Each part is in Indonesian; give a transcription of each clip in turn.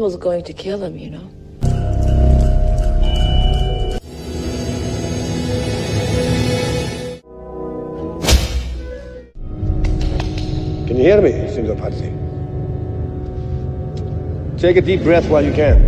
almost going to kill him, you know. Can you hear me, Signor Pazzi? Take a deep breath while you can.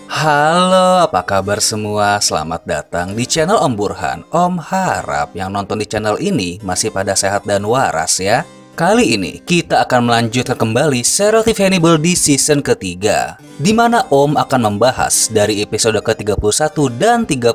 Halo, apa kabar semua? Selamat datang di channel Om Burhan. Om harap yang nonton di channel ini masih pada sehat dan waras ya. Kali ini kita akan melanjutkan kembali serial TV Hannibal di season ketiga, di mana Om akan membahas dari episode ke-31 dan 32.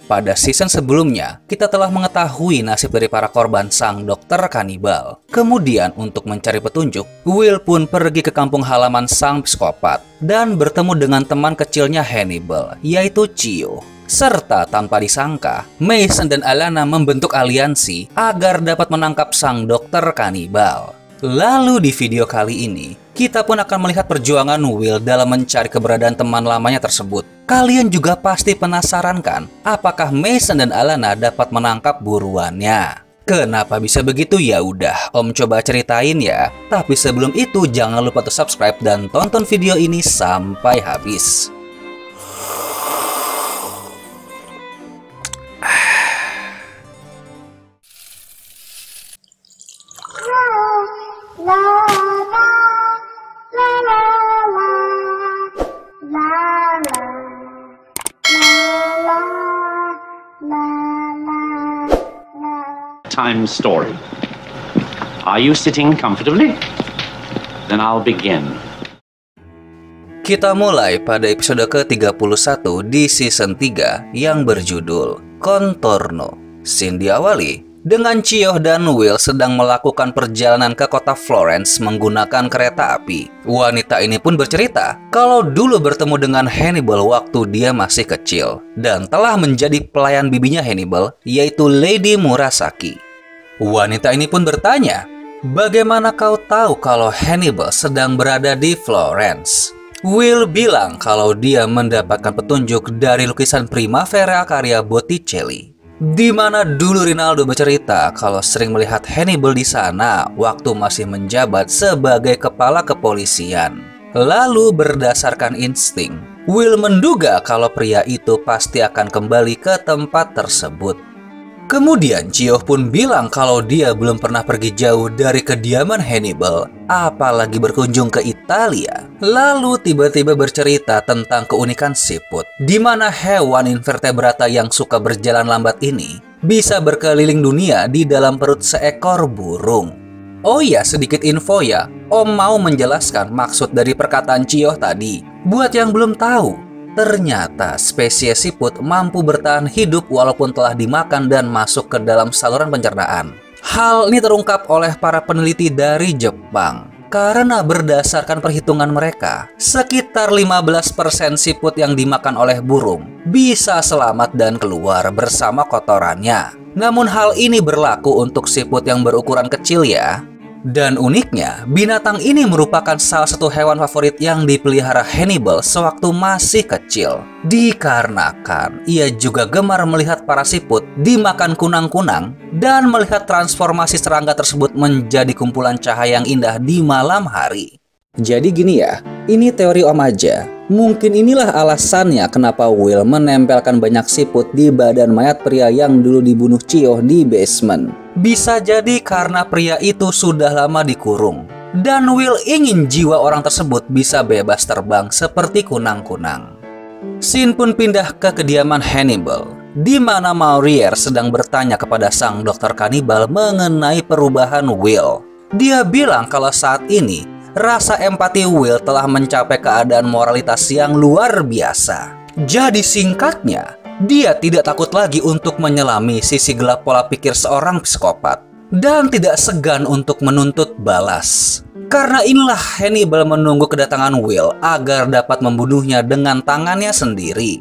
Pada season sebelumnya, kita telah mengetahui nasib dari para korban sang dokter kanibal. Kemudian untuk mencari petunjuk, Will pun pergi ke kampung halaman sang psikopat dan bertemu dengan teman kecilnya Hannibal, yaitu Cio. Serta tanpa disangka, Mason dan Alana membentuk aliansi agar dapat menangkap sang dokter kanibal. Lalu di video kali ini, kita pun akan melihat perjuangan Will dalam mencari keberadaan teman lamanya tersebut. Kalian juga pasti penasaran kan, apakah Mason dan Alana dapat menangkap buruannya? Kenapa bisa begitu? Ya udah, Om coba ceritain ya. Tapi sebelum itu jangan lupa untuk subscribe dan tonton video ini sampai habis. Time story. Are you sitting comfortably? Then I'll begin. Kita mulai pada episode ke-31 di season 3 yang berjudul Contorno. Scene diawali dengan Cio dan Will sedang melakukan perjalanan ke kota Florence menggunakan kereta api. Wanita ini pun bercerita kalau dulu bertemu dengan Hannibal waktu dia masih kecil dan telah menjadi pelayan bibinya Hannibal, yaitu Lady Murasaki. Wanita ini pun bertanya, "Bagaimana kau tahu kalau Hannibal sedang berada di Florence?" Will bilang kalau dia mendapatkan petunjuk dari lukisan Primavera karya Botticelli, di mana dulu Rinaldo bercerita kalau sering melihat Hannibal di sana waktu masih menjabat sebagai kepala kepolisian. Lalu berdasarkan insting, Will menduga kalau pria itu pasti akan kembali ke tempat tersebut. Kemudian Cio pun bilang kalau dia belum pernah pergi jauh dari kediaman Hannibal, apalagi berkunjung ke Italia. Lalu tiba-tiba bercerita tentang keunikan siput, di mana hewan invertebrata yang suka berjalan lambat ini bisa berkeliling dunia di dalam perut seekor burung. Oh iya, sedikit info ya, Om mau menjelaskan maksud dari perkataan Cio tadi. Buat yang belum tahu, ternyata spesies siput mampu bertahan hidup walaupun telah dimakan dan masuk ke dalam saluran pencernaan. Hal ini terungkap oleh para peneliti dari Jepang. Karena berdasarkan perhitungan mereka, sekitar 15% siput yang dimakan oleh burung bisa selamat dan keluar bersama kotorannya. Namun hal ini berlaku untuk siput yang berukuran kecil ya. Dan uniknya, binatang ini merupakan salah satu hewan favorit yang dipelihara Hannibal sewaktu masih kecil. Dikarenakan ia juga gemar melihat para siput dimakan kunang-kunang dan melihat transformasi serangga tersebut menjadi kumpulan cahaya yang indah di malam hari. Jadi gini ya, ini teori Om aja. Mungkin inilah alasannya kenapa Will menempelkan banyak siput di badan mayat pria yang dulu dibunuh Cio di basement. Bisa jadi karena pria itu sudah lama dikurung, dan Will ingin jiwa orang tersebut bisa bebas terbang seperti kunang-kunang. Scene pun pindah ke kediaman Hannibal, di mana Maurier sedang bertanya kepada sang dokter kanibal mengenai perubahan Will. Dia bilang kalau saat ini rasa empati Will telah mencapai keadaan moralitas yang luar biasa. Jadi singkatnya, dia tidak takut lagi untuk menyelami sisi gelap pola pikir seorang psikopat dan tidak segan untuk menuntut balas. Karena inilah Hannibal menunggu kedatangan Will agar dapat membunuhnya dengan tangannya sendiri.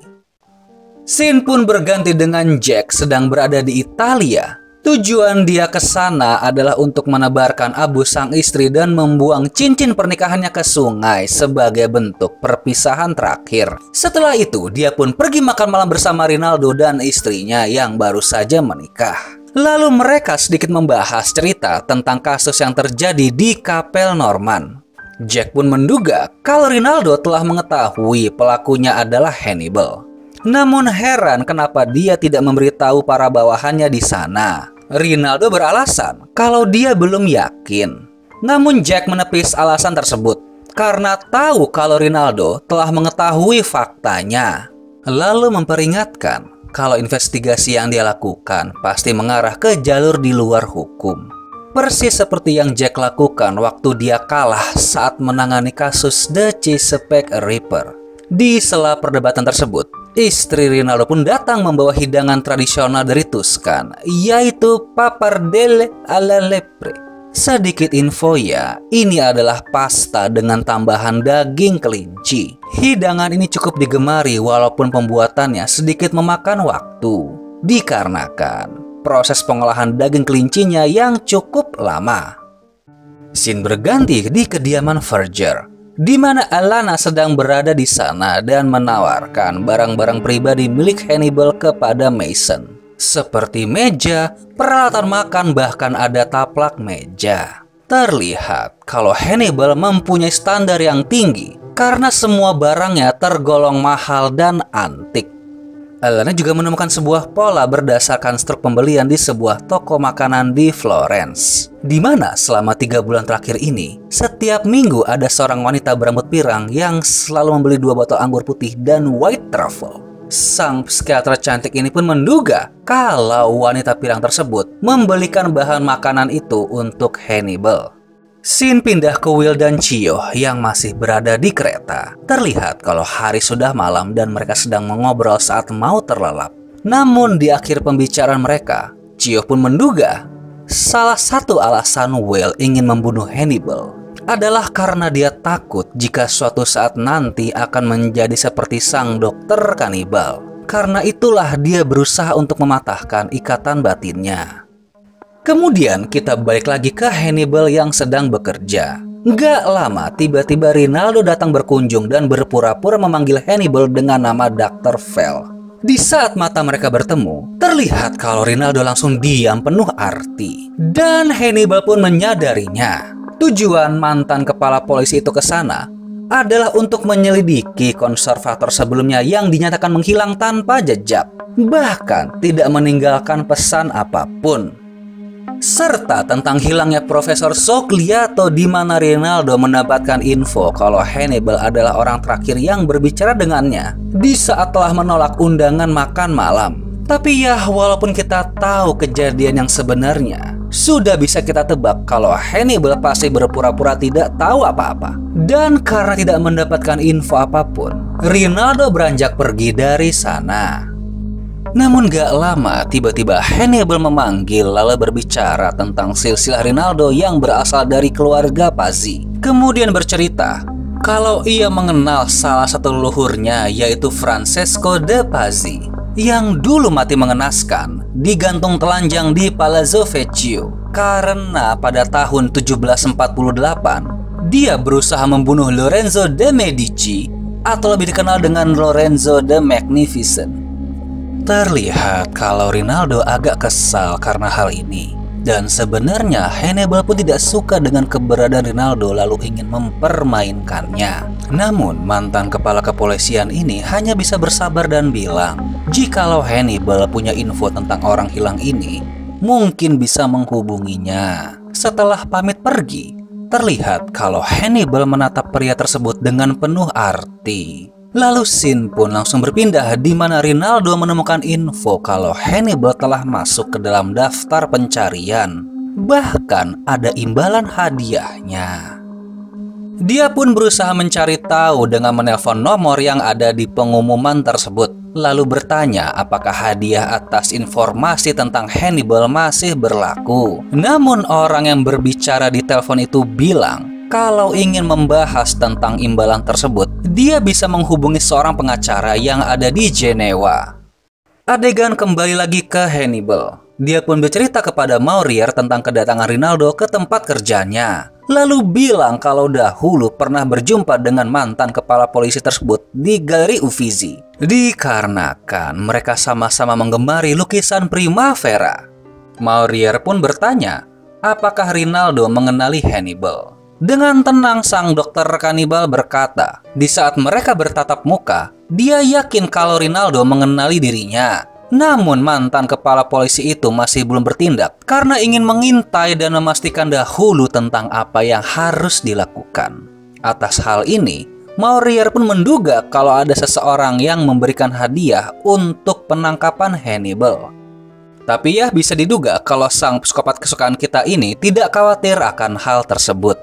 Scene pun berganti dengan Jack sedang berada di Italia. Tujuan dia ke sana adalah untuk menebarkan abu sang istri dan membuang cincin pernikahannya ke sungai sebagai bentuk perpisahan terakhir. Setelah itu, dia pun pergi makan malam bersama Rinaldo dan istrinya yang baru saja menikah. Lalu mereka sedikit membahas cerita tentang kasus yang terjadi di Kapel Norman. Jack pun menduga kalau Rinaldo telah mengetahui pelakunya adalah Hannibal. Namun heran kenapa dia tidak memberitahu para bawahannya di sana. Rinaldo beralasan kalau dia belum yakin. Namun Jack menepis alasan tersebut karena tahu kalau Rinaldo telah mengetahui faktanya. Lalu memperingatkan kalau investigasi yang dia lakukan pasti mengarah ke jalur di luar hukum. Persis seperti yang Jack lakukan waktu dia kalah saat menangani kasus The Chesapeake Ripper. Di sela perdebatan tersebut, istri Rinaldo pun datang membawa hidangan tradisional dari Tuscan, yaitu pappardelle alla lepre. Sedikit info ya, ini adalah pasta dengan tambahan daging kelinci. Hidangan ini cukup digemari walaupun pembuatannya sedikit memakan waktu, dikarenakan proses pengolahan daging kelincinya yang cukup lama. Scene berganti di kediaman Verger, di mana Alana sedang berada di sana dan menawarkan barang-barang pribadi milik Hannibal kepada Mason. Seperti meja, peralatan makan, bahkan ada taplak meja. Terlihat kalau Hannibal mempunyai standar yang tinggi karena semua barangnya tergolong mahal dan antik. Alana juga menemukan sebuah pola berdasarkan struk pembelian di sebuah toko makanan di Florence, di mana selama 3 bulan terakhir ini, setiap minggu ada seorang wanita berambut pirang yang selalu membeli 2 botol anggur putih dan white truffle. Sang psikiater cantik ini pun menduga kalau wanita pirang tersebut membelikan bahan makanan itu untuk Hannibal. Scene pindah ke Will dan Cio yang masih berada di kereta. Terlihat kalau hari sudah malam dan mereka sedang mengobrol saat mau terlelap. Namun di akhir pembicaraan mereka, Cio pun menduga salah satu alasan Will ingin membunuh Hannibal adalah karena dia takut jika suatu saat nanti akan menjadi seperti sang dokter kanibal. Karena itulah dia berusaha untuk mematahkan ikatan batinnya. Kemudian kita balik lagi ke Hannibal yang sedang bekerja. Gak lama tiba-tiba Rinaldo datang berkunjung dan berpura-pura memanggil Hannibal dengan nama Dr. Fell. Di saat mata mereka bertemu, terlihat kalau Rinaldo langsung diam penuh arti. Dan Hannibal pun menyadarinya. Tujuan mantan kepala polisi itu ke sana adalah untuk menyelidiki konservator sebelumnya yang dinyatakan menghilang tanpa jejak, bahkan tidak meninggalkan pesan apapun. Serta tentang hilangnya Profesor Sogliato, di mana Rinaldo mendapatkan info kalau Hannibal adalah orang terakhir yang berbicara dengannya di saat telah menolak undangan makan malam. Tapi ya, walaupun kita tahu kejadian yang sebenarnya, sudah bisa kita tebak kalau Hannibal pasti berpura-pura tidak tahu apa-apa. Dan karena tidak mendapatkan info apapun, Rinaldo beranjak pergi dari sana. Namun gak lama, tiba-tiba Hannibal memanggil lalu berbicara tentang silsilah Rinaldo yang berasal dari keluarga Pazzi. Kemudian bercerita kalau ia mengenal salah satu leluhurnya, yaitu Francesco de Pazzi, yang dulu mati mengenaskan digantung telanjang di Palazzo Vecchio karena pada tahun 1748 dia berusaha membunuh Lorenzo de Medici atau lebih dikenal dengan Lorenzo the Magnificent. Terlihat kalau Rinaldo agak kesal karena hal ini, dan sebenarnya Hannibal pun tidak suka dengan keberadaan Rinaldo lalu ingin mempermainkannya. Namun mantan kepala kepolisian ini hanya bisa bersabar dan bilang jikalau Hannibal punya info tentang orang hilang ini, mungkin bisa menghubunginya. Setelah pamit pergi, terlihat kalau Hannibal menatap pria tersebut dengan penuh arti. Lalu scene pun langsung berpindah di mana Rinaldo menemukan info kalau Hannibal telah masuk ke dalam daftar pencarian. Bahkan ada imbalan hadiahnya. Dia pun berusaha mencari tahu dengan menelpon nomor yang ada di pengumuman tersebut. Lalu bertanya apakah hadiah atas informasi tentang Hannibal masih berlaku. Namun orang yang berbicara di telepon itu bilang kalau ingin membahas tentang imbalan tersebut, dia bisa menghubungi seorang pengacara yang ada di Jenewa. Adegan kembali lagi ke Hannibal. Dia pun bercerita kepada Maurier tentang kedatangan Rinaldo ke tempat kerjanya. Lalu bilang kalau dahulu pernah berjumpa dengan mantan kepala polisi tersebut di Galeri Uffizi. Dikarenakan mereka sama-sama menggemari lukisan Primavera. Maurier pun bertanya, apakah Rinaldo mengenali Hannibal? Dengan tenang sang dokter kanibal berkata, di saat mereka bertatap muka, dia yakin kalau Rinaldo mengenali dirinya. Namun mantan kepala polisi itu masih belum bertindak karena ingin mengintai dan memastikan dahulu tentang apa yang harus dilakukan. Atas hal ini, Maurier pun menduga kalau ada seseorang yang memberikan hadiah untuk penangkapan Hannibal. Tapi ya bisa diduga kalau sang psikopat kesukaan kita ini tidak khawatir akan hal tersebut.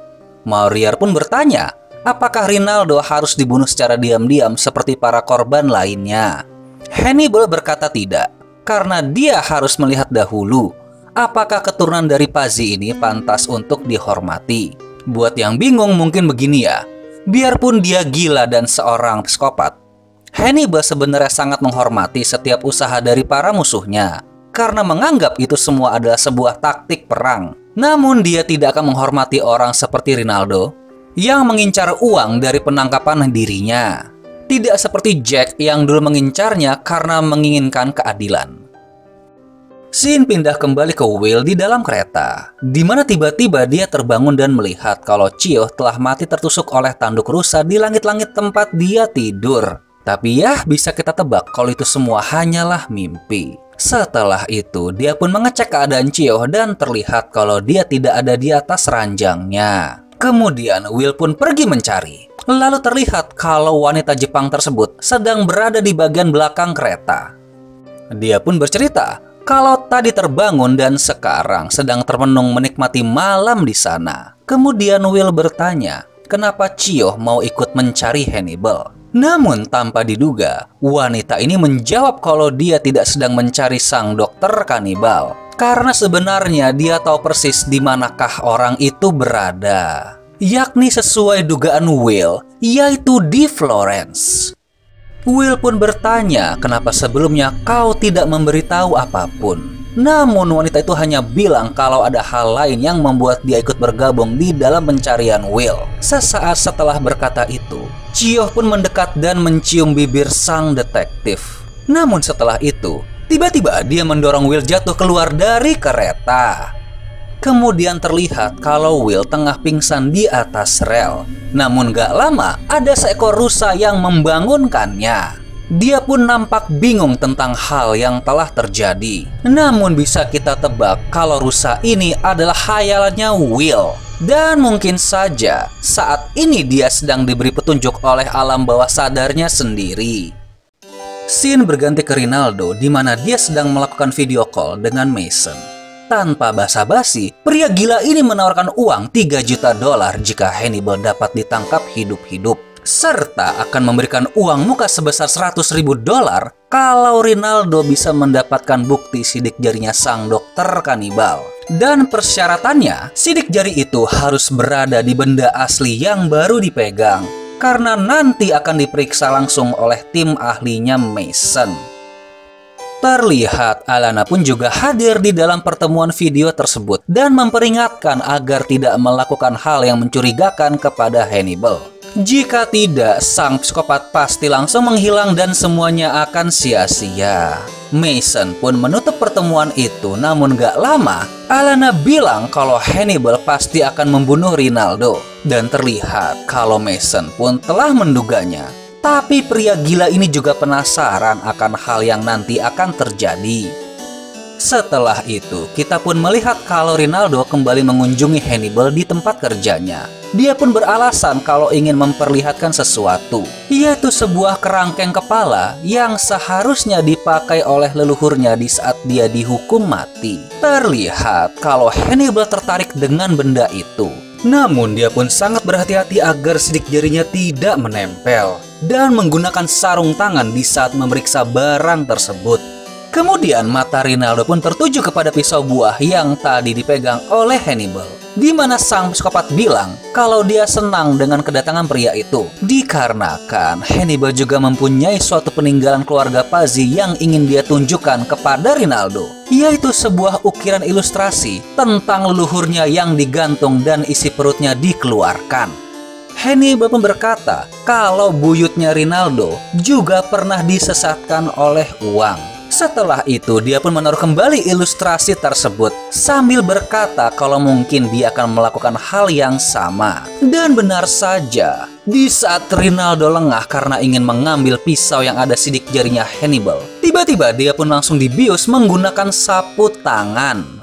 Maurier pun bertanya, apakah Rinaldo harus dibunuh secara diam-diam seperti para korban lainnya? Hannibal berkata tidak, karena dia harus melihat dahulu apakah keturunan dari Pazzi ini pantas untuk dihormati. Buat yang bingung mungkin begini ya, biarpun dia gila dan seorang psikopat, Hannibal sebenarnya sangat menghormati setiap usaha dari para musuhnya, karena menganggap itu semua adalah sebuah taktik perang. Namun dia tidak akan menghormati orang seperti Rinaldo yang mengincar uang dari penangkapan dirinya. Tidak seperti Jack yang dulu mengincarnya karena menginginkan keadilan. Scene pindah kembali ke Will di dalam kereta, di mana tiba-tiba dia terbangun dan melihat kalau Chio telah mati tertusuk oleh tanduk rusa di langit-langit tempat dia tidur. Tapi ya bisa kita tebak kalau itu semua hanyalah mimpi. Setelah itu, dia pun mengecek keadaan Chio dan terlihat kalau dia tidak ada di atas ranjangnya. Kemudian Will pun pergi mencari. Lalu terlihat kalau wanita Jepang tersebut sedang berada di bagian belakang kereta. Dia pun bercerita kalau tadi terbangun dan sekarang sedang termenung menikmati malam di sana. Kemudian Will bertanya, kenapa Chio mau ikut mencari Hannibal? Namun tanpa diduga, wanita ini menjawab kalau dia tidak sedang mencari sang dokter kanibal. Karena sebenarnya dia tahu persis di manakah orang itu berada. Yakni sesuai dugaan Will, yaitu di Florence. Will pun bertanya kenapa sebelumnya kau tidak memberitahu apapun. Namun wanita itu hanya bilang kalau ada hal lain yang membuat dia ikut bergabung di dalam pencarian Will. Sesaat setelah berkata itu, Chio pun mendekat dan mencium bibir sang detektif. Namun setelah itu, tiba-tiba dia mendorong Will jatuh keluar dari kereta. Kemudian terlihat kalau Will tengah pingsan di atas rel. Namun gak lama, ada seekor rusa yang membangunkannya. Dia pun nampak bingung tentang hal yang telah terjadi. Namun bisa kita tebak kalau rusa ini adalah khayalannya Will. Dan mungkin saja saat ini dia sedang diberi petunjuk oleh alam bawah sadarnya sendiri. Scene berganti ke Rinaldo di mana dia sedang melakukan video call dengan Mason. Tanpa basa-basi, pria gila ini menawarkan uang $3 juta jika Hannibal dapat ditangkap hidup-hidup. Serta akan memberikan uang muka sebesar $100.000 kalau Rinaldo bisa mendapatkan bukti sidik jarinya sang dokter kanibal. Dan persyaratannya, sidik jari itu harus berada di benda asli yang baru dipegang, karena nanti akan diperiksa langsung oleh tim ahlinya Mason. Terlihat Alana pun juga hadir di dalam pertemuan video tersebut dan memperingatkan agar tidak melakukan hal yang mencurigakan kepada Hannibal. Jika tidak, sang psikopat pasti langsung menghilang dan semuanya akan sia-sia. Mason pun menutup pertemuan itu, namun gak lama, Alana bilang kalau Hannibal pasti akan membunuh Rinaldo. Dan terlihat kalau Mason pun telah menduganya. Tapi pria gila ini juga penasaran akan hal yang nanti akan terjadi. Setelah itu, kita pun melihat kalau Rinaldo kembali mengunjungi Hannibal di tempat kerjanya. Dia pun beralasan kalau ingin memperlihatkan sesuatu, yaitu sebuah kerangkeng kepala yang seharusnya dipakai oleh leluhurnya di saat dia dihukum mati. Terlihat kalau Hannibal tertarik dengan benda itu. Namun dia pun sangat berhati-hati agar sidik jarinya tidak menempel dan menggunakan sarung tangan di saat memeriksa barang tersebut. Kemudian mata Rinaldo pun tertuju kepada pisau buah yang tadi dipegang oleh Hannibal, di mana sang psikopat bilang kalau dia senang dengan kedatangan pria itu, dikarenakan Hannibal juga mempunyai suatu peninggalan keluarga Pazzi yang ingin dia tunjukkan kepada Rinaldo, yaitu sebuah ukiran ilustrasi tentang leluhurnya yang digantung dan isi perutnya dikeluarkan. Hannibal pun berkata kalau buyutnya Rinaldo juga pernah disesatkan oleh uang. Setelah itu, dia pun menaruh kembali ilustrasi tersebut sambil berkata kalau mungkin dia akan melakukan hal yang sama. Dan benar saja, di saat Rinaldo lengah karena ingin mengambil pisau yang ada sidik jarinya Hannibal, tiba-tiba dia pun langsung dibius menggunakan sapu tangan.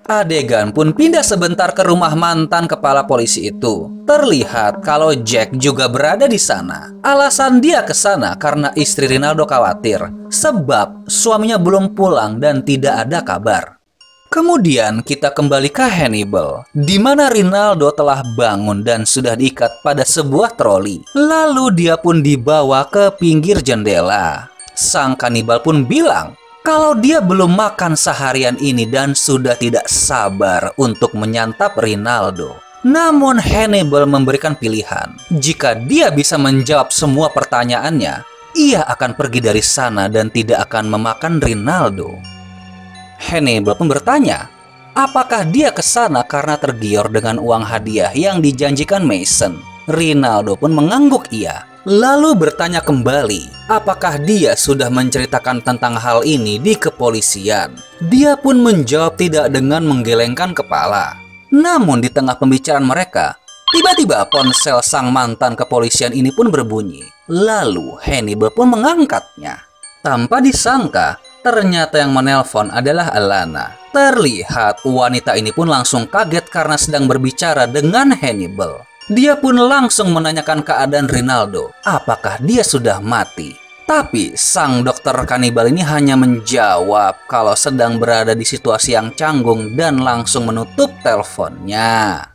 Adegan pun pindah sebentar ke rumah mantan kepala polisi itu. Terlihat kalau Jack juga berada di sana. Alasan dia ke sana karena istri Rinaldo khawatir sebab suaminya belum pulang dan tidak ada kabar. Kemudian kita kembali ke Hannibal, di mana Rinaldo telah bangun dan sudah diikat pada sebuah troli. Lalu dia pun dibawa ke pinggir jendela. Sang kanibal pun bilang kalau dia belum makan seharian ini dan sudah tidak sabar untuk menyantap Rinaldo. Namun Hannibal memberikan pilihan. Jika dia bisa menjawab semua pertanyaannya, ia akan pergi dari sana dan tidak akan memakan Rinaldo. Hannibal pun bertanya, apakah dia ke sana karena tergiur dengan uang hadiah yang dijanjikan Mason? Rinaldo pun mengangguk iya. Lalu bertanya kembali, apakah dia sudah menceritakan tentang hal ini di kepolisian? Dia pun menjawab tidak dengan menggelengkan kepala. Namun di tengah pembicaraan mereka, tiba-tiba ponsel sang mantan kepolisian ini pun berbunyi. Lalu Hannibal pun mengangkatnya. Tanpa disangka, ternyata yang menelpon adalah Alana. Terlihat wanita ini pun langsung kaget karena sedang berbicara dengan Hannibal. Dia pun langsung menanyakan keadaan Rinaldo, apakah dia sudah mati. Tapi sang dokter kanibal ini hanya menjawab kalau sedang berada di situasi yang canggung dan langsung menutup teleponnya.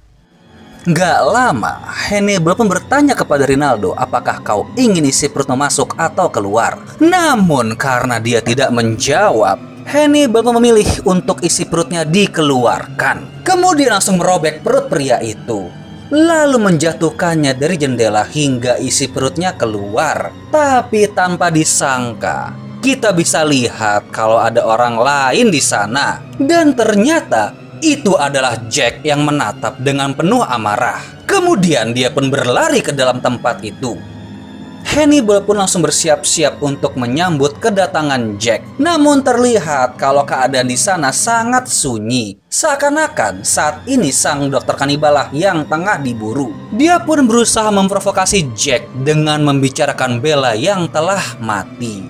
Gak lama, Hannibal pun bertanya kepada Rinaldo, apakah kau ingin isi perutmu masuk atau keluar? Namun karena dia tidak menjawab, Hannibal memilih untuk isi perutnya dikeluarkan. Kemudian langsung merobek perut pria itu, lalu menjatuhkannya dari jendela hingga isi perutnya keluar. Tapi tanpa disangka, kita bisa lihat kalau ada orang lain di sana. Dan ternyata itu adalah Jack yang menatap dengan penuh amarah. Kemudian dia pun berlari ke dalam tempat itu. Hannibal pun langsung bersiap-siap untuk menyambut kedatangan Jack. Namun terlihat kalau keadaan di sana sangat sunyi. Seakan-akan saat ini sang dokter kanibalah yang tengah diburu. Dia pun berusaha memprovokasi Jack dengan membicarakan Bella yang telah mati.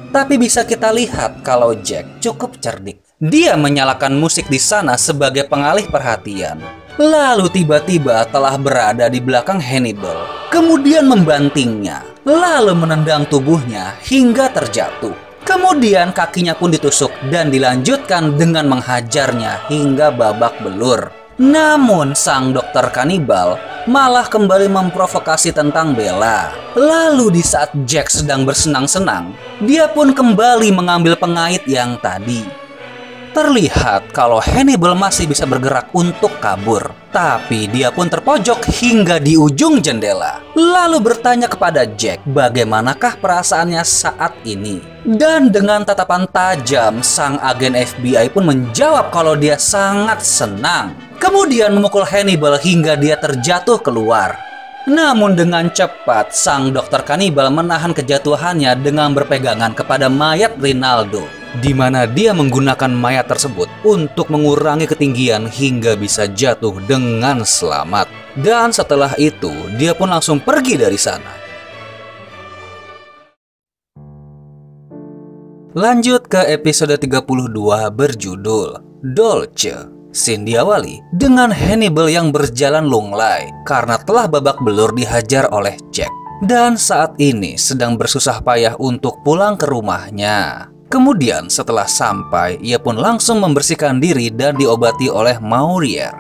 Tapi bisa kita lihat kalau Jack cukup cerdik. Dia menyalakan musik di sana sebagai pengalih perhatian. Lalu tiba-tiba telah berada di belakang Hannibal. Kemudian membantingnya. Lalu menendang tubuhnya hingga terjatuh. Kemudian kakinya pun ditusuk dan dilanjutkan dengan menghajarnya hingga babak belur. Namun sang dokter kanibal malah kembali memprovokasi tentang Bella. Lalu di saat Jack sedang bersenang-senang, dia pun kembali mengambil pengait yang tadi. Terlihat kalau Hannibal masih bisa bergerak untuk kabur. Tapi dia pun terpojok hingga di ujung jendela. Lalu bertanya kepada Jack bagaimanakah perasaannya saat ini. Dan dengan tatapan tajam, sang agen FBI pun menjawab kalau dia sangat senang. Kemudian memukul Hannibal hingga dia terjatuh keluar. Namun dengan cepat, sang dokter kanibal menahan kejatuhannya dengan berpegangan kepada mayat Rinaldo, di mana dia menggunakan mayat tersebut untuk mengurangi ketinggian hingga bisa jatuh dengan selamat. Dan setelah itu, dia pun langsung pergi dari sana. Lanjut ke episode 32 berjudul Dolce. Scene diawali dengan Hannibal yang berjalan lunglai karena telah babak belur dihajar oleh Jack. Dan saat ini sedang bersusah payah untuk pulang ke rumahnya. Kemudian setelah sampai, ia pun langsung membersihkan diri dan diobati oleh Maurier.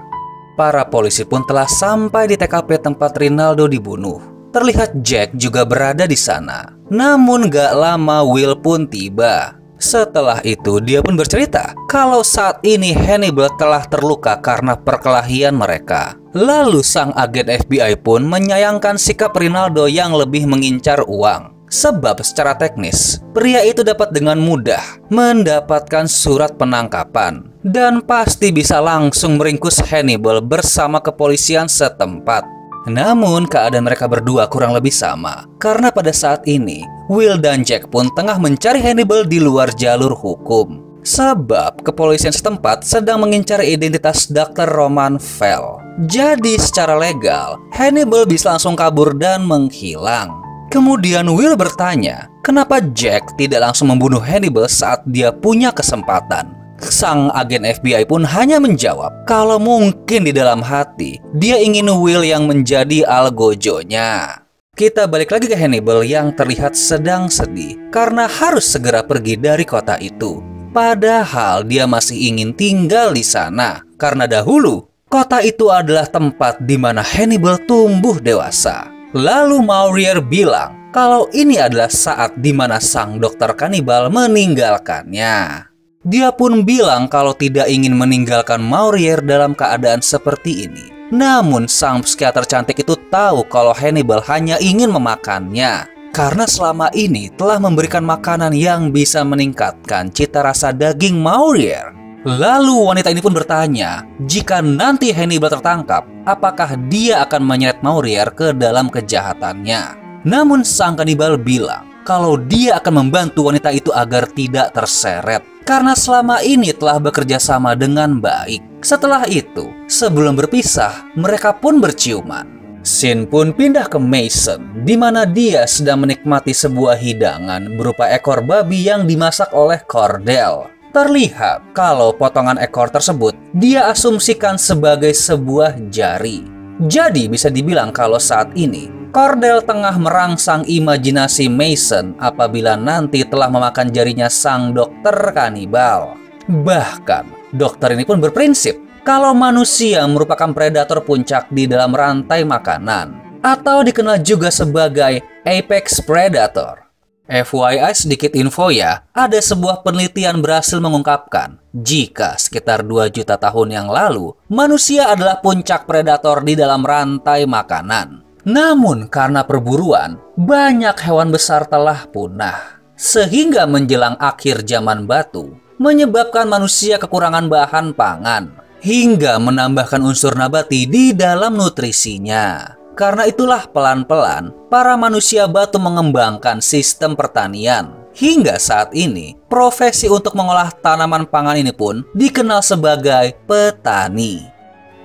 Para polisi pun telah sampai di TKP tempat Rinaldo dibunuh. Terlihat Jack juga berada di sana. Namun gak lama Will pun tiba. Setelah itu dia pun bercerita kalau saat ini Hannibal telah terluka karena perkelahian mereka. Lalu sang agen FBI pun menyayangkan sikap Rinaldo yang lebih mengincar uang. Sebab secara teknis, pria itu dapat dengan mudah mendapatkan surat penangkapan dan pasti bisa langsung meringkus Hannibal bersama kepolisian setempat. Namun keadaan mereka berdua kurang lebih sama, karena pada saat ini Will dan Jack pun tengah mencari Hannibal di luar jalur hukum. Sebab kepolisian setempat sedang mengincar identitas Dr. Roman Fell. Jadi secara legal, Hannibal bisa langsung kabur dan menghilang. Kemudian Will bertanya, kenapa Jack tidak langsung membunuh Hannibal saat dia punya kesempatan? Sang agen FBI pun hanya menjawab kalau mungkin di dalam hati dia ingin Will yang menjadi algojonya. Kita balik lagi ke Hannibal yang terlihat sedang sedih karena harus segera pergi dari kota itu. Padahal dia masih ingin tinggal di sana karena dahulu kota itu adalah tempat di mana Hannibal tumbuh dewasa. Lalu Maurier bilang kalau ini adalah saat di mana sang dokter kanibal meninggalkannya. Dia pun bilang kalau tidak ingin meninggalkan Maurier dalam keadaan seperti ini. Namun sang psikiater cantik itu tahu kalau Hannibal hanya ingin memakannya, karena selama ini telah memberikan makanan yang bisa meningkatkan cita rasa daging Maurier. Lalu wanita ini pun bertanya, jika nanti Hannibal tertangkap, apakah dia akan menyeret Maurier ke dalam kejahatannya? Namun sang kanibal bilang kalau dia akan membantu wanita itu agar tidak terseret, karena selama ini telah bekerja sama dengan baik. Setelah itu, sebelum berpisah, mereka pun berciuman. Scene pun pindah ke Mason, di mana dia sedang menikmati sebuah hidangan berupa ekor babi yang dimasak oleh Cordell. Terlihat kalau potongan ekor tersebut dia asumsikan sebagai sebuah jari. Jadi bisa dibilang kalau saat ini Cordell tengah merangsang imajinasi Mason apabila nanti telah memakan jarinya sang dokter kanibal. Bahkan, dokter ini pun berprinsip kalau manusia merupakan predator puncak di dalam rantai makanan, atau dikenal juga sebagai apex predator. FYI sedikit info ya, ada sebuah penelitian berhasil mengungkapkan jika sekitar 2 juta tahun yang lalu, manusia adalah puncak predator di dalam rantai makanan. Namun karena perburuan, banyak hewan besar telah punah. Sehingga menjelang akhir zaman batu, menyebabkan manusia kekurangan bahan pangan, hingga menambahkan unsur nabati di dalam nutrisinya. Karena itulah pelan-pelan para manusia batu mengembangkan sistem pertanian. Hingga saat ini, profesi untuk mengolah tanaman pangan ini pun dikenal sebagai petani.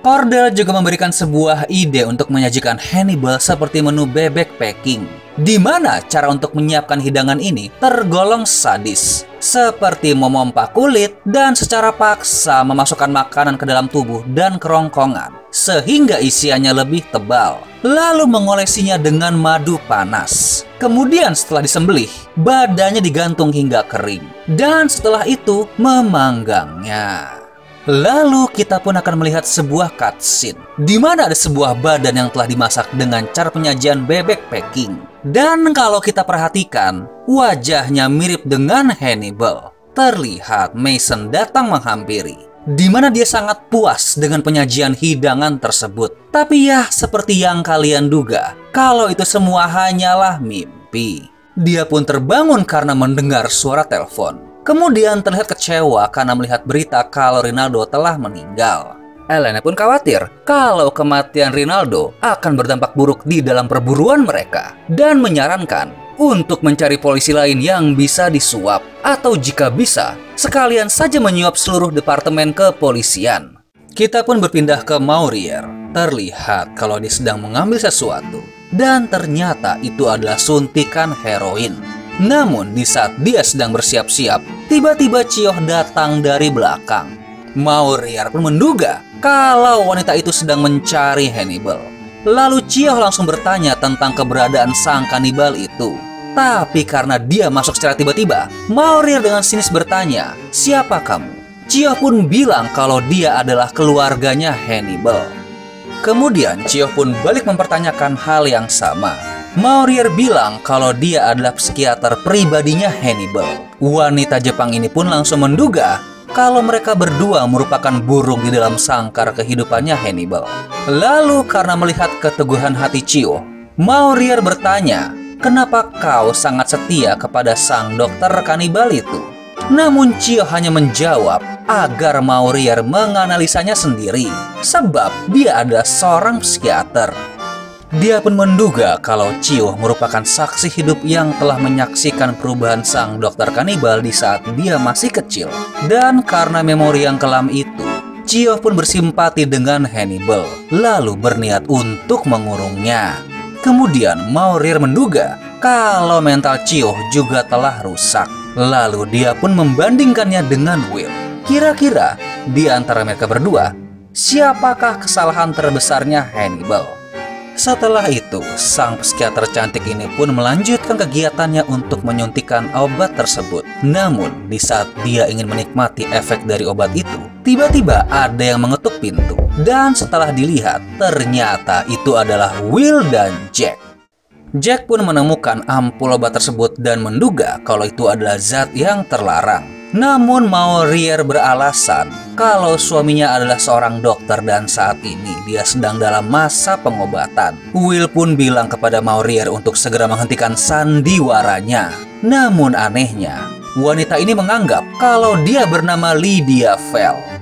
Cordell juga memberikan sebuah ide untuk menyajikan Hannibal seperti menu bebek packing, di mana cara untuk menyiapkan hidangan ini tergolong sadis, seperti memompa kulit dan secara paksa memasukkan makanan ke dalam tubuh dan kerongkongan, sehingga isiannya lebih tebal, lalu mengolesinya dengan madu panas. Kemudian setelah disembelih, badannya digantung hingga kering, dan setelah itu memanggangnya. Lalu kita pun akan melihat sebuah cutscene di mana ada sebuah badan yang telah dimasak dengan cara penyajian bebek packing. Dan kalau kita perhatikan, wajahnya mirip dengan Hannibal. Terlihat Mason datang menghampiri, di mana dia sangat puas dengan penyajian hidangan tersebut. Tapi ya, seperti yang kalian duga, kalau itu semua hanyalah mimpi. Dia pun terbangun karena mendengar suara telepon. Kemudian terlihat kecewa karena melihat berita kalau Rinaldo telah meninggal. Elena pun khawatir kalau kematian Rinaldo akan berdampak buruk di dalam perburuan mereka, dan menyarankan untuk mencari polisi lain yang bisa disuap, atau jika bisa, sekalian saja menyuap seluruh departemen kepolisian. Kita pun berpindah ke Maurier. Terlihat kalau dia sedang mengambil sesuatu, dan ternyata itu adalah suntikan heroin. Namun di saat dia sedang bersiap-siap, tiba-tiba Chioh datang dari belakang. Maurier pun menduga kalau wanita itu sedang mencari Hannibal. Lalu Chioh langsung bertanya tentang keberadaan sang kanibal itu. Tapi karena dia masuk secara tiba-tiba, Maurier dengan sinis bertanya, "Siapa kamu?" Chioh pun bilang kalau dia adalah keluarganya Hannibal. Kemudian Chioh pun balik mempertanyakan hal yang sama. Maurier bilang kalau dia adalah psikiater pribadinya Hannibal. Wanita Jepang ini pun langsung menduga kalau mereka berdua merupakan burung di dalam sangkar kehidupannya Hannibal. Lalu karena melihat keteguhan hati Chioh, Maurier bertanya, "Kenapa kau sangat setia kepada sang dokter kanibal itu?" Namun Chioh hanya menjawab agar Maurier menganalisanya sendiri, sebab dia adalah seorang psikiater. Dia pun menduga kalau Chio merupakan saksi hidup yang telah menyaksikan perubahan sang dokter kanibal di saat dia masih kecil. Dan karena memori yang kelam itu, Chio pun bersimpati dengan Hannibal, lalu berniat untuk mengurungnya. Kemudian Maurier menduga kalau mental Chio juga telah rusak. Lalu dia pun membandingkannya dengan Will. Kira-kira di antara mereka berdua, siapakah kesalahan terbesarnya Hannibal? Setelah itu, sang psikiater cantik ini pun melanjutkan kegiatannya untuk menyuntikkan obat tersebut. Namun, di saat dia ingin menikmati efek dari obat itu, tiba-tiba ada yang mengetuk pintu. Dan setelah dilihat, ternyata itu adalah Will dan Jack. Jack pun menemukan ampul obat tersebut dan menduga kalau itu adalah zat yang terlarang. Namun Maurier beralasan kalau suaminya adalah seorang dokter dan saat ini dia sedang dalam masa pengobatan. Will pun bilang kepada Maurier untuk segera menghentikan sandiwaranya. Namun anehnya, wanita ini menganggap kalau dia bernama Lydia Fell.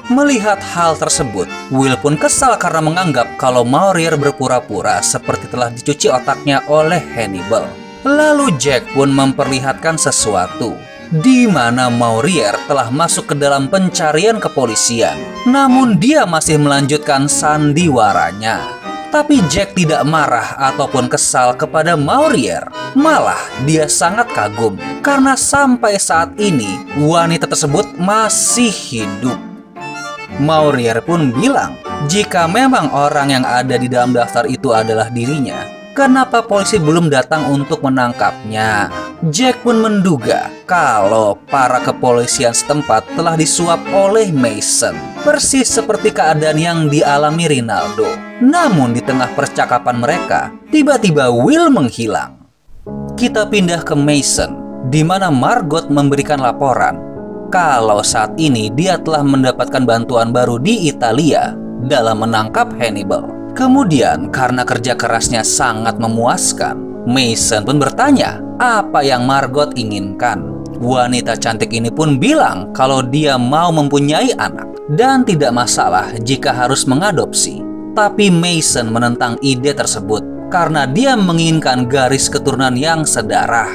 Melihat hal tersebut, Will pun kesal karena menganggap kalau Maurier berpura-pura seperti telah dicuci otaknya oleh Hannibal. Lalu Jack pun memperlihatkan sesuatu, di mana Maurier telah masuk ke dalam pencarian kepolisian. Namun dia masih melanjutkan sandiwaranya. Tapi Jack tidak marah ataupun kesal kepada Maurier. Malah dia sangat kagum karena sampai saat ini wanita tersebut masih hidup. Maurier pun bilang jika memang orang yang ada di dalam daftar itu adalah dirinya, kenapa polisi belum datang untuk menangkapnya? Jack pun menduga kalau para kepolisian setempat telah disuap oleh Mason, persis seperti keadaan yang dialami Rinaldo. Namun di tengah percakapan mereka, tiba-tiba Will menghilang. Kita pindah ke Mason, di mana Margot memberikan laporan kalau saat ini dia telah mendapatkan bantuan baru di Italia dalam menangkap Hannibal. Kemudian karena kerja kerasnya sangat memuaskan, Mason pun bertanya apa yang Margot inginkan. Wanita cantik ini pun bilang kalau dia mau mempunyai anak dan tidak masalah jika harus mengadopsi. Tapi Mason menentang ide tersebut karena dia menginginkan garis keturunan yang sedarah.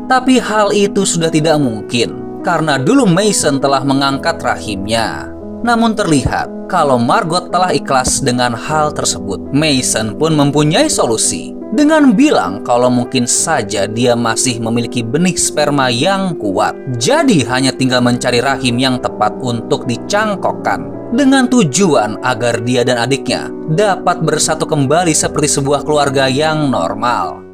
Tapi hal itu sudah tidak mungkin karena dulu Mason telah mengangkat rahimnya. Namun terlihat kalau Margot telah ikhlas dengan hal tersebut. Mason pun mempunyai solusi dengan bilang kalau mungkin saja dia masih memiliki benih sperma yang kuat. Jadi hanya tinggal mencari rahim yang tepat untuk dicangkokkan dengan tujuan agar dia dan adiknya dapat bersatu kembali seperti sebuah keluarga yang normal.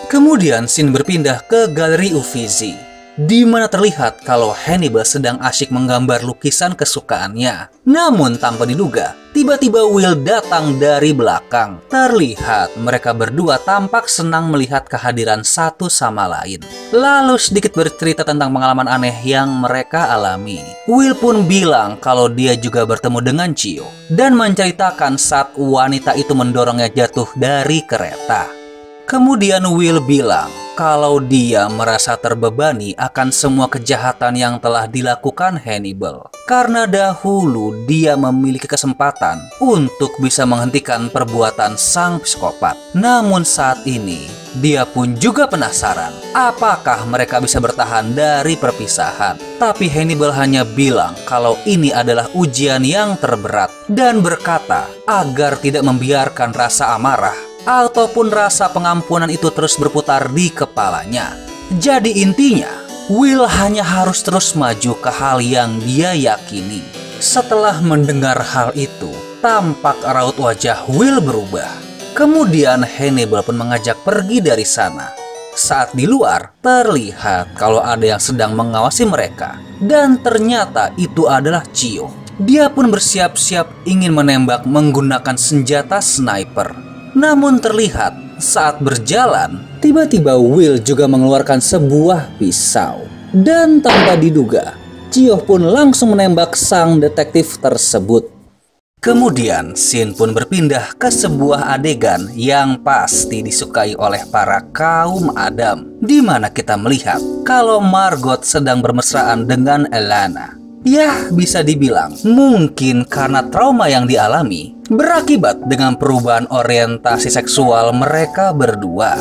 Kemudian scene berpindah ke Galeri Uffizi, di mana terlihat kalau Hannibal sedang asyik menggambar lukisan kesukaannya. Namun tanpa diduga, tiba-tiba Will datang dari belakang. Terlihat mereka berdua tampak senang melihat kehadiran satu sama lain. Lalu sedikit bercerita tentang pengalaman aneh yang mereka alami. Will pun bilang kalau dia juga bertemu dengan Chio dan menceritakan saat wanita itu mendorongnya jatuh dari kereta. Kemudian Will bilang kalau dia merasa terbebani akan semua kejahatan yang telah dilakukan Hannibal. Karena dahulu dia memiliki kesempatan untuk bisa menghentikan perbuatan sang psikopat. Namun saat ini, dia pun juga penasaran apakah mereka bisa bertahan dari perpisahan. Tapi Hannibal hanya bilang kalau ini adalah ujian yang terberat dan berkata agar tidak membiarkan rasa amarah ataupun rasa pengampunan itu terus berputar di kepalanya. Jadi intinya, Will hanya harus terus maju ke hal yang dia yakini. Setelah mendengar hal itu, tampak raut wajah Will berubah. Kemudian Hannibal pun mengajak pergi dari sana. Saat di luar, terlihat kalau ada yang sedang mengawasi mereka. Dan ternyata itu adalah Chio. Dia pun bersiap-siap ingin menembak menggunakan senjata sniper. Namun terlihat saat berjalan, tiba-tiba Will juga mengeluarkan sebuah pisau. Dan tanpa diduga, Chio pun langsung menembak sang detektif tersebut. Kemudian scene pun berpindah ke sebuah adegan yang pasti disukai oleh para kaum Adam, di mana kita melihat kalau Margot sedang bermesraan dengan Elana. Ya, bisa dibilang mungkin karena trauma yang dialami berakibat dengan perubahan orientasi seksual mereka berdua.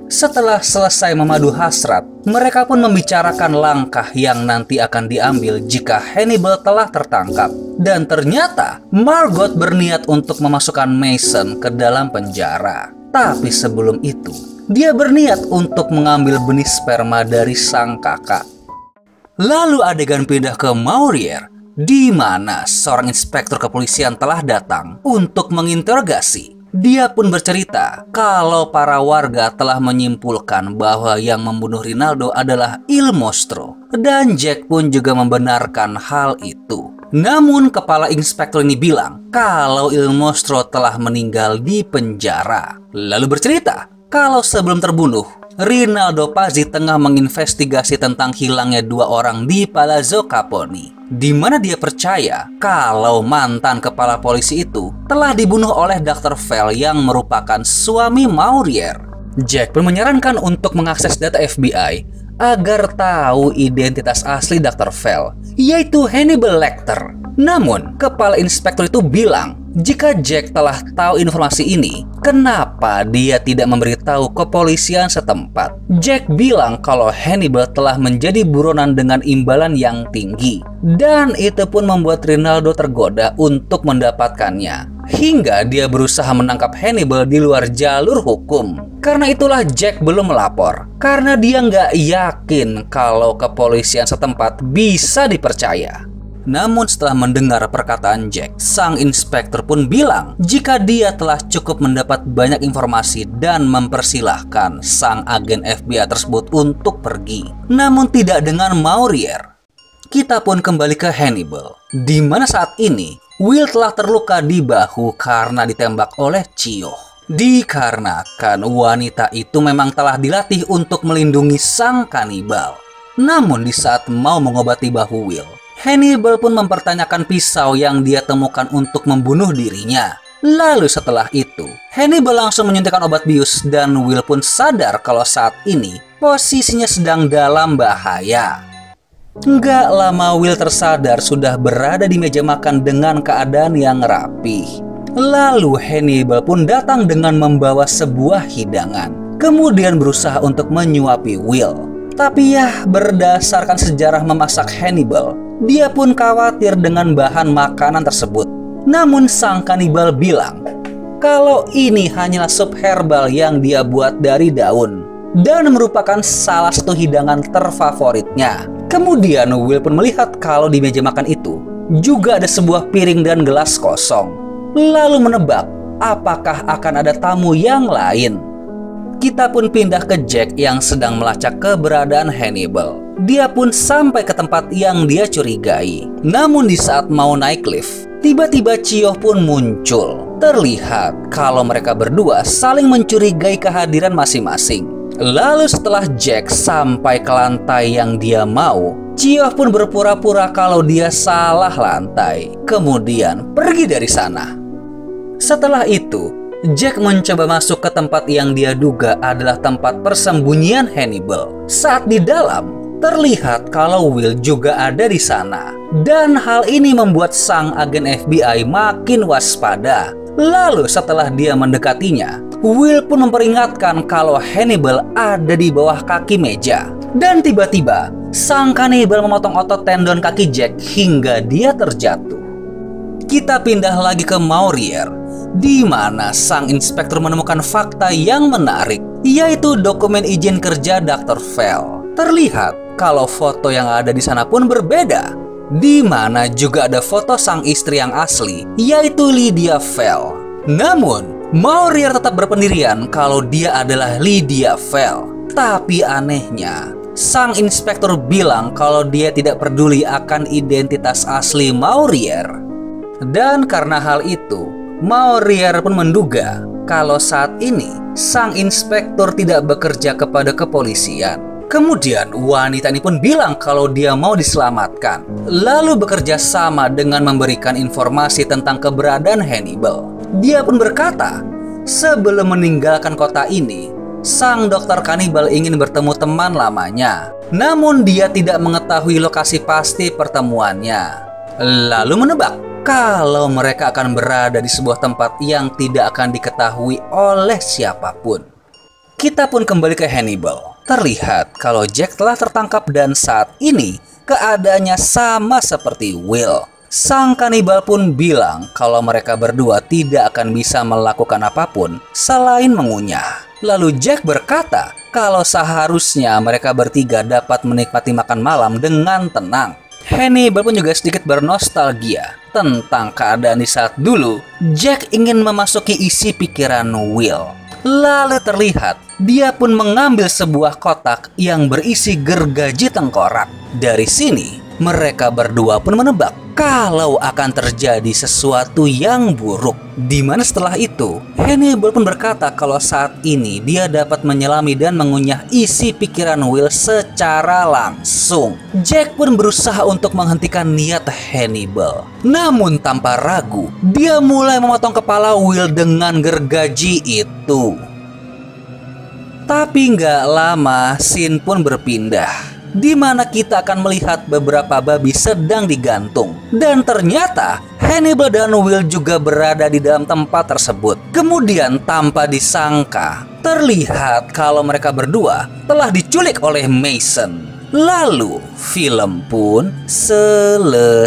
Setelah selesai memadu hasrat, mereka pun membicarakan langkah yang nanti akan diambil jika Hannibal telah tertangkap. Dan ternyata Margot berniat untuk memasukkan Mason ke dalam penjara. Tapi sebelum itu, dia berniat untuk mengambil benih sperma dari sang kakak. Lalu adegan pindah ke Maurier, di mana seorang inspektur kepolisian telah datang untuk menginterogasi. Dia pun bercerita kalau para warga telah menyimpulkan bahwa yang membunuh Rinaldo adalah Il Mostro. Dan Jack pun juga membenarkan hal itu. Namun kepala inspektur ini bilang kalau Il Mostro telah meninggal di penjara. Lalu bercerita kalau sebelum terbunuh, Rinaldo Pazzi tengah menginvestigasi tentang hilangnya 2 orang di Palazzo Capponi, di mana dia percaya kalau mantan kepala polisi itu telah dibunuh oleh Dr. Fell yang merupakan suami Maurier. Jack pun menyarankan untuk mengakses data FBI agar tahu identitas asli Dr. Fell, yaitu Hannibal Lecter. Namun, kepala inspektur itu bilang jika Jack telah tahu informasi ini, kenapa dia tidak memberitahu kepolisian setempat? Jack bilang kalau Hannibal telah menjadi buronan dengan imbalan yang tinggi. Dan itu pun membuat Rinaldo tergoda untuk mendapatkannya. Hingga dia berusaha menangkap Hannibal di luar jalur hukum. Karena itulah Jack belum melapor. Karena dia nggak yakin kalau kepolisian setempat bisa dipercaya. Namun setelah mendengar perkataan Jack, sang inspektur pun bilang jika dia telah cukup mendapat banyak informasi dan mempersilahkan sang agen FBI tersebut untuk pergi. Namun tidak dengan Maurier. Kita pun kembali ke Hannibal, di mana saat ini Will telah terluka di bahu karena ditembak oleh Chioh. Dikarenakan wanita itu memang telah dilatih untuk melindungi sang kanibal. Namun di saat mau mengobati bahu Will, Hannibal pun mempertanyakan pisau yang dia temukan untuk membunuh dirinya. Lalu setelah itu, Hannibal langsung menyuntikkan obat bius dan Will pun sadar kalau saat ini posisinya sedang dalam bahaya. Nggak lama Will tersadar sudah berada di meja makan dengan keadaan yang rapi. Lalu Hannibal pun datang dengan membawa sebuah hidangan, kemudian berusaha untuk menyuapi Will. Tapi ya, berdasarkan sejarah memasak Hannibal, dia pun khawatir dengan bahan makanan tersebut. Namun sang kanibal bilang kalau ini hanyalah sup herbal yang dia buat dari daun dan merupakan salah satu hidangan terfavoritnya. Kemudian Will pun melihat kalau di meja makan itu juga ada sebuah piring dan gelas kosong. Lalu menebak apakah akan ada tamu yang lain. Kita pun pindah ke Jack yang sedang melacak keberadaan Hannibal. Dia pun sampai ke tempat yang dia curigai. Namun di saat mau naik lift, tiba-tiba Chioh pun muncul. Terlihat kalau mereka berdua saling mencurigai kehadiran masing-masing. Lalu setelah Jack sampai ke lantai yang dia mau, Chioh pun berpura-pura kalau dia salah lantai. Kemudian pergi dari sana. Setelah itu, Jack mencoba masuk ke tempat yang dia duga adalah tempat persembunyian Hannibal. Saat di dalam, terlihat kalau Will juga ada di sana. Dan hal ini membuat sang agen FBI makin waspada. Lalu setelah dia mendekatinya, Will pun memperingatkan kalau Hannibal ada di bawah kaki meja. Dan tiba-tiba, sang kanibal memotong otot tendon kaki Jack hingga dia terjatuh. Kita pindah lagi ke Maurier, di mana sang inspektur menemukan fakta yang menarik, yaitu dokumen izin kerja Dr. Fell. Terlihat kalau foto yang ada di sana pun berbeda, di mana juga ada foto sang istri yang asli, yaitu Lydia Fell. Namun, Maurier tetap berpendirian kalau dia adalah Lydia Fell. Tapi anehnya, sang inspektur bilang kalau dia tidak peduli akan identitas asli Maurier. Dan karena hal itu, Maurier pun menduga kalau saat ini sang inspektur tidak bekerja kepada kepolisian. Kemudian wanita ini pun bilang kalau dia mau diselamatkan, lalu bekerja sama dengan memberikan informasi tentang keberadaan Hannibal. Dia pun berkata, sebelum meninggalkan kota ini, sang dokter kanibal ingin bertemu teman lamanya. Namun dia tidak mengetahui lokasi pasti pertemuannya. Lalu menebak kalau mereka akan berada di sebuah tempat yang tidak akan diketahui oleh siapapun. Kita pun kembali ke Hannibal. Terlihat kalau Jack telah tertangkap dan saat ini keadaannya sama seperti Will. Sang kanibal pun bilang kalau mereka berdua tidak akan bisa melakukan apapun selain mengunyah. Lalu Jack berkata kalau seharusnya mereka bertiga dapat menikmati makan malam dengan tenang. Hannibal pun juga sedikit bernostalgia tentang keadaan di saat dulu Jack ingin memasuki isi pikiran Will. Lalu terlihat dia pun mengambil sebuah kotak yang berisi gergaji tengkorak. Dari sini mereka berdua pun menebak kalau akan terjadi sesuatu yang buruk. Dimana setelah itu Hannibal pun berkata kalau saat ini dia dapat menyelami dan mengunyah isi pikiran Will secara langsung. Jack pun berusaha untuk menghentikan niat Hannibal. Namun tanpa ragu dia mulai memotong kepala Will dengan gergaji itu. Tapi nggak lama scene pun berpindah, di mana kita akan melihat beberapa babi sedang digantung. Dan ternyata Hannibal dan Will juga berada di dalam tempat tersebut. Kemudian tanpa disangka, terlihat kalau mereka berdua telah diculik oleh Mason. Lalu film pun selesai.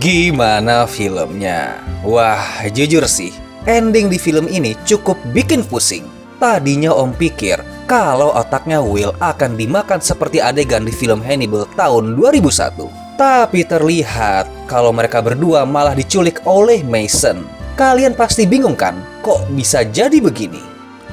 Gimana filmnya? Wah, jujur sih, ending di film ini cukup bikin pusing. Tadinya Om pikir kalau otaknya Will akan dimakan seperti adegan di film Hannibal tahun 2001. Tapi terlihat kalau mereka berdua malah diculik oleh Mason. Kalian pasti bingung kan? Kok bisa jadi begini?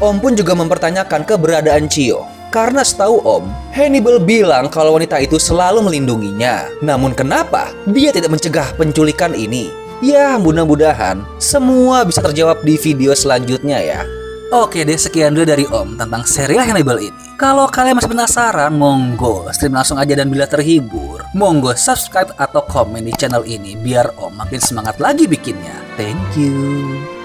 Om pun juga mempertanyakan keberadaan Cio. Karena setahu Om, Hannibal bilang kalau wanita itu selalu melindunginya. Namun kenapa dia tidak mencegah penculikan ini? Ya, mudah-mudahan semua bisa terjawab di video selanjutnya ya. Oke deh, sekian dulu dari Om tentang serial Hannibal ini. Kalau kalian masih penasaran, monggo stream langsung aja, dan bila terhibur, monggo subscribe atau komen di channel ini biar Om makin semangat lagi bikinnya. Thank you.